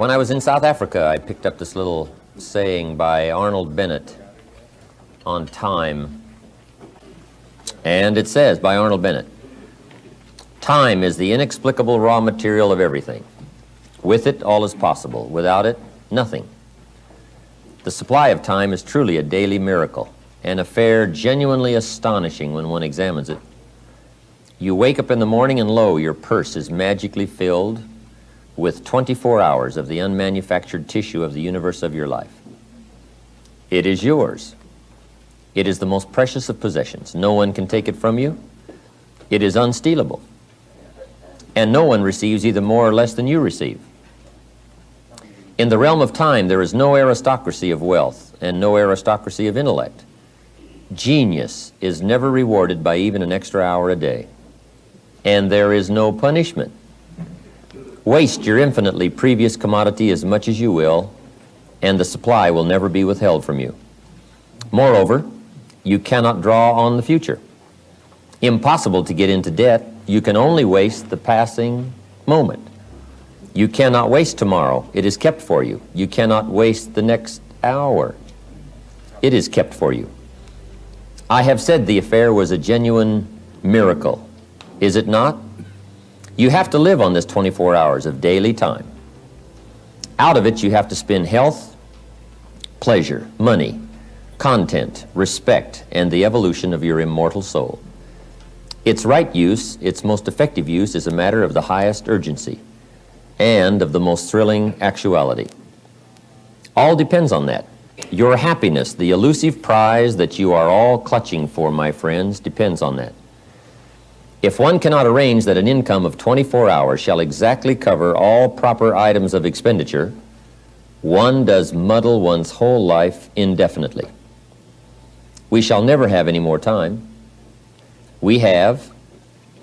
When I was in South Africa, I picked up this little saying by Arnold Bennet on time. And it says, by Arnold Bennet, "Time is the inexplicable raw material of everything. With it, all is possible. Without it, nothing. The supply of time is truly a daily miracle, an affair genuinely astonishing when one examines it. You wake up in the morning and lo, your purse is magically filled with 24 hours of the unmanufactured tissue of the universe of your life. It is yours. It is the most precious of possessions. No one can take it from you. It is unstealable. And no one receives either more or less than you receive. In the realm of time, there is no aristocracy of wealth and no aristocracy of intellect. Genius is never rewarded by even an extra hour a day. And there is no punishment. Waste your infinitely previous commodity as much as you will, and the supply will never be withheld from you. Moreover, you cannot draw on the future. Impossible to get into debt. You can only waste the passing moment. You cannot waste tomorrow. It is kept for you. You cannot waste the next hour. It is kept for you. I have said the affair was a genuine miracle. Is it not? You have to live on this 24 hours of daily time. Out of it, you have to spend health, pleasure, money, content, respect, and the evolution of your immortal soul. Its right use, its most effective use, is a matter of the highest urgency and of the most thrilling actuality. All depends on that. Your happiness, the elusive prize that you are all clutching for, my friends, depends on that. If one cannot arrange that an income of 24 hours shall exactly cover all proper items of expenditure, one does muddle one's whole life indefinitely. We shall never have any more time. We have,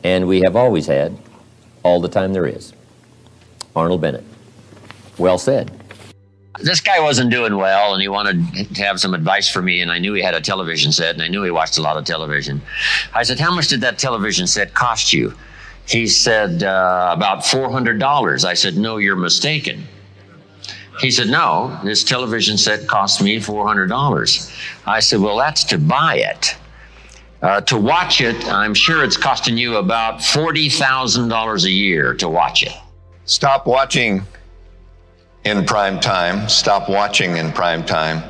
and we have always had, all the time there is. Arnold Bennet. Well said. This guy wasn't doing well, and he wanted to have some advice for me, and I knew he had a television set, and I knew he watched a lot of television. I said, "How much did that television set cost you?" He said, "About $400. I said, "No, you're mistaken." He said, "No, this television set cost me $400. I said, "Well, that's to buy it. To watch it, I'm sure it's costing you about $40,000 a year to watch it." Stop watching in prime time. Stop watching in prime time.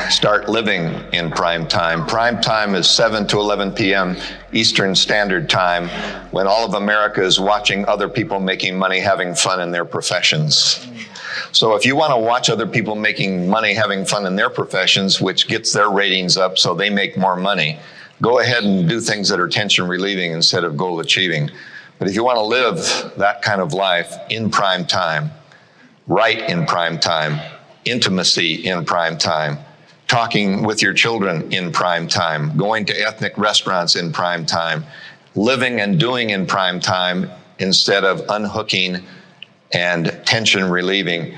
Start living in prime time. Prime time is 7 to 11 p.m. Eastern Standard Time, when all of America is watching other people making money, having fun in their professions. So if you want to watch other people making money, having fun in their professions, which gets their ratings up so they make more money, go ahead and do things that are tension relieving instead of goal achieving. But if you want to live that kind of life in prime time, right in prime time, intimacy in prime time, talking with your children in prime time, going to ethnic restaurants in prime time, living and doing in prime time instead of unhooking and tension relieving.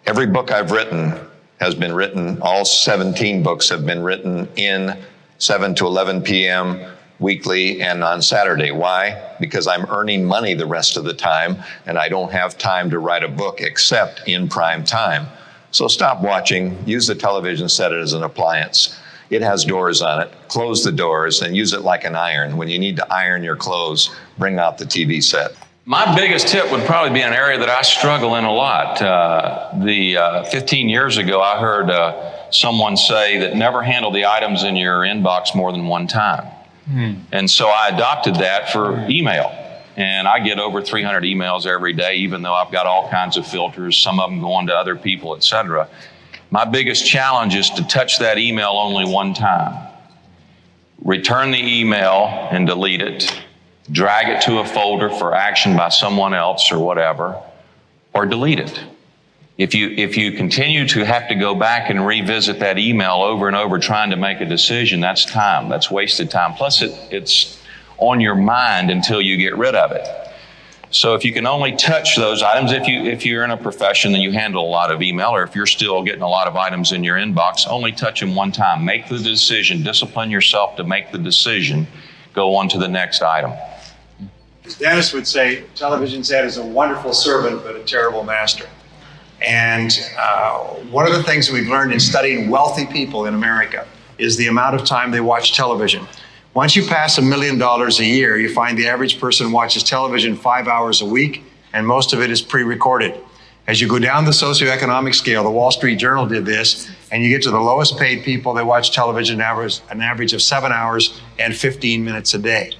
Every book I've written has been written, all 17 books have been written in 7 to 11 p.m. weekly and on Saturday. Why? Because I'm earning money the rest of the time, and I don't have time to write a book except in prime time. So stop watching. Use the television set as an appliance. It has doors on it. Close the doors and use it like an iron. When you need to iron your clothes, bring out the TV set. My biggest tip would probably be an area that I struggle in a lot. 15 years ago, I heard someone say that never handle the items in your inbox more than one time. And so I adopted that for email. And I get over 300 emails every day, even though I've got all kinds of filters, some of them going to other people, etc. My biggest challenge is to touch that email only one time. Return the email and delete it. Drag it to a folder for action by someone else or whatever, or delete it. If you continue to have to go back and revisit that email over and over trying to make a decision, that's time. That's wasted time. Plus, it's on your mind until you get rid of it. So if you can only touch those items, if you're in a profession that you handle a lot of email, or if you're still getting a lot of items in your inbox, only touch them one time. Make the decision. Discipline yourself to make the decision. Go on to the next item. As Dennis would say, television set is a wonderful servant, but a terrible master. And one of the things we've learned in studying wealthy people in America is the amount of time they watch television. Once you pass $1 million a year, you find the average person watches television 5 hours a week, and most of it is pre-recorded. As you go down the socioeconomic scale, the Wall Street Journal did this, and you get to the lowest paid people, they watch television an average of 7 hours and 15 minutes a day.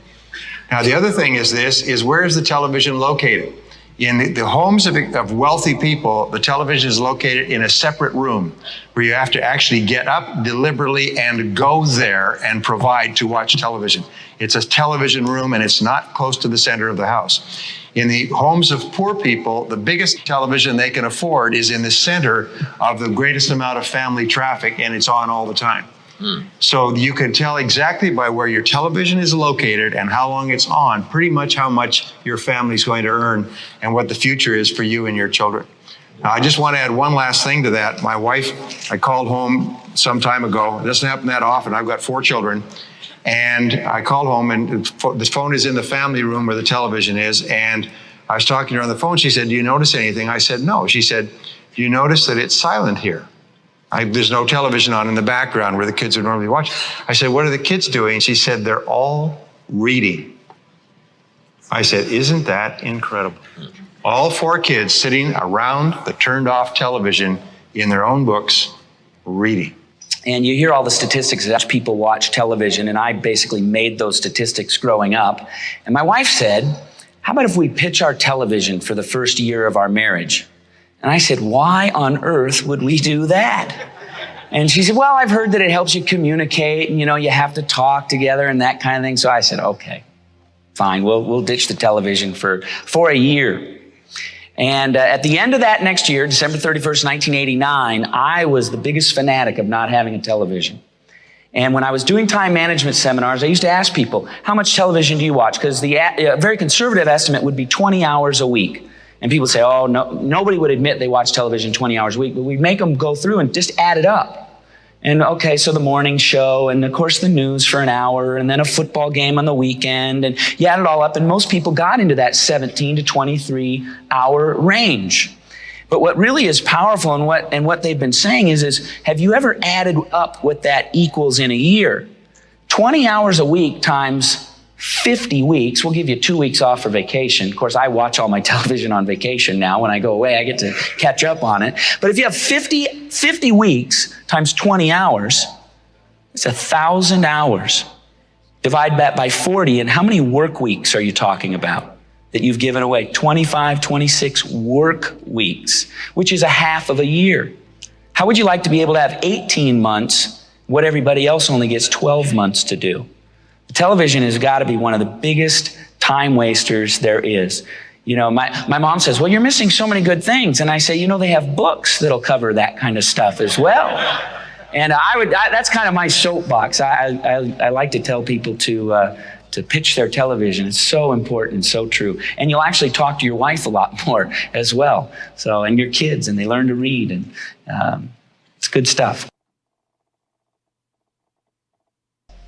Now, the other thing is where is the television located? In the homes of wealthy people, the television is located in a separate room where you have to actually get up deliberately and go there and provide to watch television. It's a television room, and it's not close to the center of the house. In the homes of poor people, the biggest television they can afford is in the center of the greatest amount of family traffic, and it's on all the time. So you can tell exactly by where your television is located and how long it's on, pretty much how much your family's going to earn and what the future is for you and your children. Now, I just want to add one last thing to that. My wife, I called home some time ago. It doesn't happen that often. I've got 4 children. And I called home, and the phone is in the family room where the television is. And I was talking to her on the phone. She said, "Do you notice anything?" I said, "No." She said, "Do you notice that it's silent here? There's no television on in the background where the kids would normally watch." I said, "What are the kids doing?" She said, "They're all reading." I said, "Isn't that incredible?" All 4 kids sitting around the turned off television in their own books, reading. And you hear all the statistics that people watch television, and I basically made those statistics growing up. And my wife said, "How about if we pitch our television for the first year of our marriage?" And I said, "Why on earth would we do that?" And she said, "Well, I've heard that it helps you communicate, and you have to talk together and that kind of thing." So I said, "Okay, fine, we'll ditch the television for a year." And at the end of that next year, December 31st, 1989, I was the biggest fanatic of not having a television. And when I was doing time management seminars, I used to ask people, "How much television do you watch?" Because the very conservative estimate would be 20 hours a week. And people say, "Oh, no, nobody would admit they watch television 20 hours a week," but we'd make them go through and just add it up. And okay, so the morning show, and of course the news for an hour, and then a football game on the weekend, and you add it all up, and most people got into that 17 to 23 hour range. But what really is powerful and what they've been saying is have you ever added up what that equals in a year? 20 hours a week times 50 weeks, we'll give you 2 weeks off for vacation. Of course, I watch all my television on vacation now. When I go away, I get to catch up on it. But if you have 50 weeks times 20 hours, it's 1,000 hours. Divide that by 40, and how many work weeks are you talking about that you've given away? 25, 26 work weeks, which is a half of a year. How would you like to be able to have 18 months, what everybody else only gets 12 months to do? Television has got to be one of the biggest time wasters there is. My mom says, "Well, you're missing so many good things." And I say, they have books that'll cover that kind of stuff as well. And that's kind of my soapbox. I like to tell people to pitch their television. It's so important and so true. And you'll actually talk to your wife a lot more as well. So, and your kids, and they learn to read, and it's good stuff.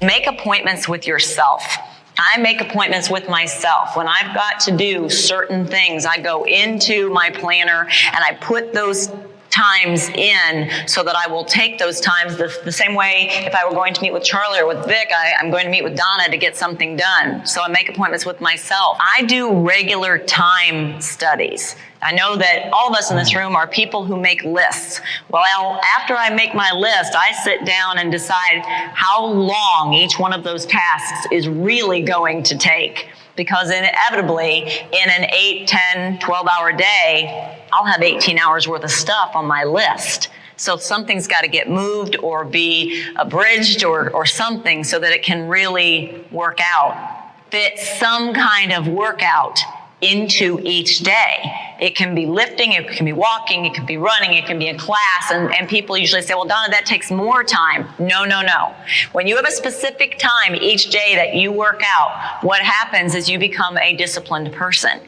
Make appointments with yourself. I make appointments with myself. When I've got to do certain things, I go into my planner and I put those times in so that I will take those times the same way if I were going to meet with Charlie or with Vic, I'm going to meet with Donna to get something done. So I make appointments with myself. I do regular time studies. I know that all of us in this room are people who make lists. Well, after I make my list, I sit down and decide how long each one of those tasks is really going to take. Because inevitably, in an 8, 10, 12-hour day, I'll have 18 hours worth of stuff on my list. So something's got to get moved or be abridged or something so that it can really work out. Fit some kind of workout into each day. It can be lifting, it can be walking, it can be running, it can be a class, and people usually say, well, Donna, that takes more time. No. When you have a specific time each day that you work out, what happens is you become a disciplined person.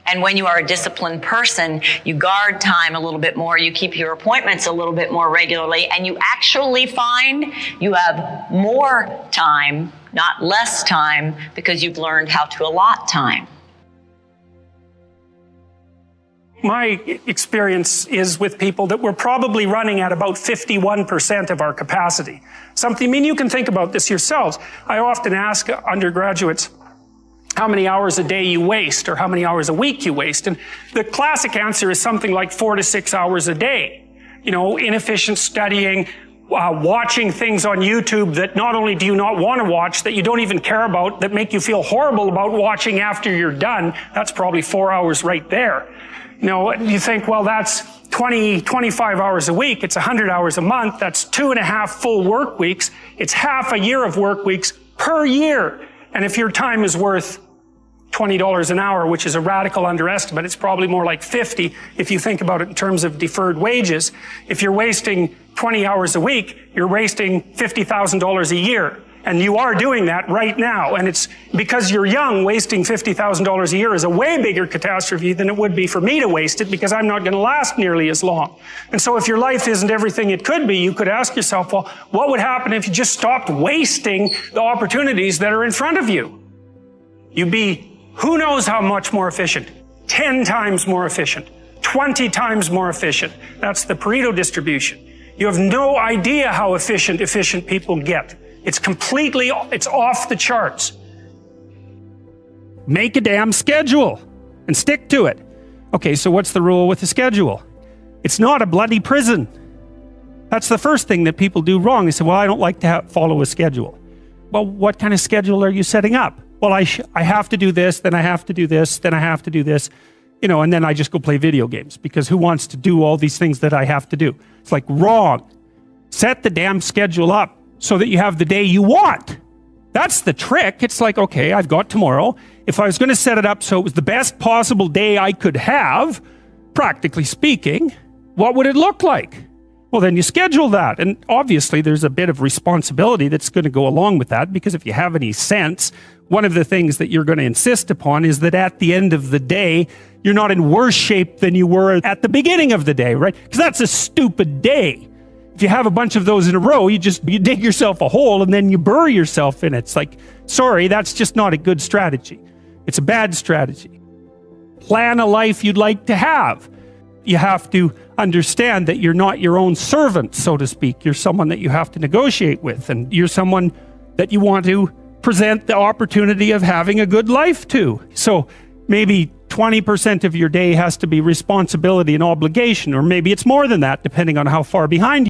And when you are a disciplined person, you guard time a little bit more, you keep your appointments a little bit more regularly, and you actually find you have more time, not less time, because you've learned how to allot time. my experience is with people that we're probably running at about 51% of our capacity. Something, I mean, you can think about this yourselves. I often ask undergraduates how many hours a day you waste or how many hours a week you waste. And the classic answer is something like 4 to 6 hours a day. You know, inefficient studying, watching things on YouTube that not only do you not want to watch, that you don't even care about, that make you feel horrible about watching after you're done. That's probably 4 hours right there. You know, you think, well, that's 20, 25 hours a week. It's 100 hours a month. That's 2.5 full work weeks. It's half a year of work weeks per year. And if your time is worth $20 an hour, which is a radical underestimate, it's probably more like 50 if you think about it in terms of deferred wages. If you're wasting 20 hours a week, you're wasting $50,000 a year. And you are doing that right now. And it's because you're young, wasting $50,000 a year is a way bigger catastrophe than it would be for me to waste it, because I'm not going to last nearly as long. And so if your life isn't everything it could be, you could ask yourself, well, what would happen if you just stopped wasting the opportunities that are in front of you? You'd be who knows how much more efficient? 10 times more efficient, 20 times more efficient. That's the Pareto distribution. You have no idea how efficient people get. It's off the charts. Make a damn schedule and stick to it. Okay, so what's the rule with the schedule? It's not a bloody prison. That's the first thing that people do wrong. They say, well, I don't like to follow a schedule. Well, what kind of schedule are you setting up? Well, I have to do this, then I have to do this, then I have to do this, you know, and then I just go play video games, because who wants to do all these things that I have to do? It's like, wrong. Set the damn schedule up so that you have the day you want. That's the trick. It's like, okay, I've got tomorrow. If I was going to set it up so it was the best possible day I could have, practically speaking, what would it look like? Well, then you schedule that. And obviously there's a bit of responsibility that's going to go along with that, because if you have any sense, one of the things that you're going to insist upon is that at the end of the day, you're not in worse shape than you were at the beginning of the day, right? Because that's a stupid day. If you have a bunch of those in a row, you dig yourself a hole and then you bury yourself in it. It's like, sorry, that's just not a good strategy. It's a bad strategy. Plan a life you'd like to have. You have to understand that you're not your own servant, so to speak. You're someone that you have to negotiate with, and you're someone that you want to present the opportunity of having a good life to. So maybe 20% of your day has to be responsibility and obligation, or maybe it's more than that, depending on how far behind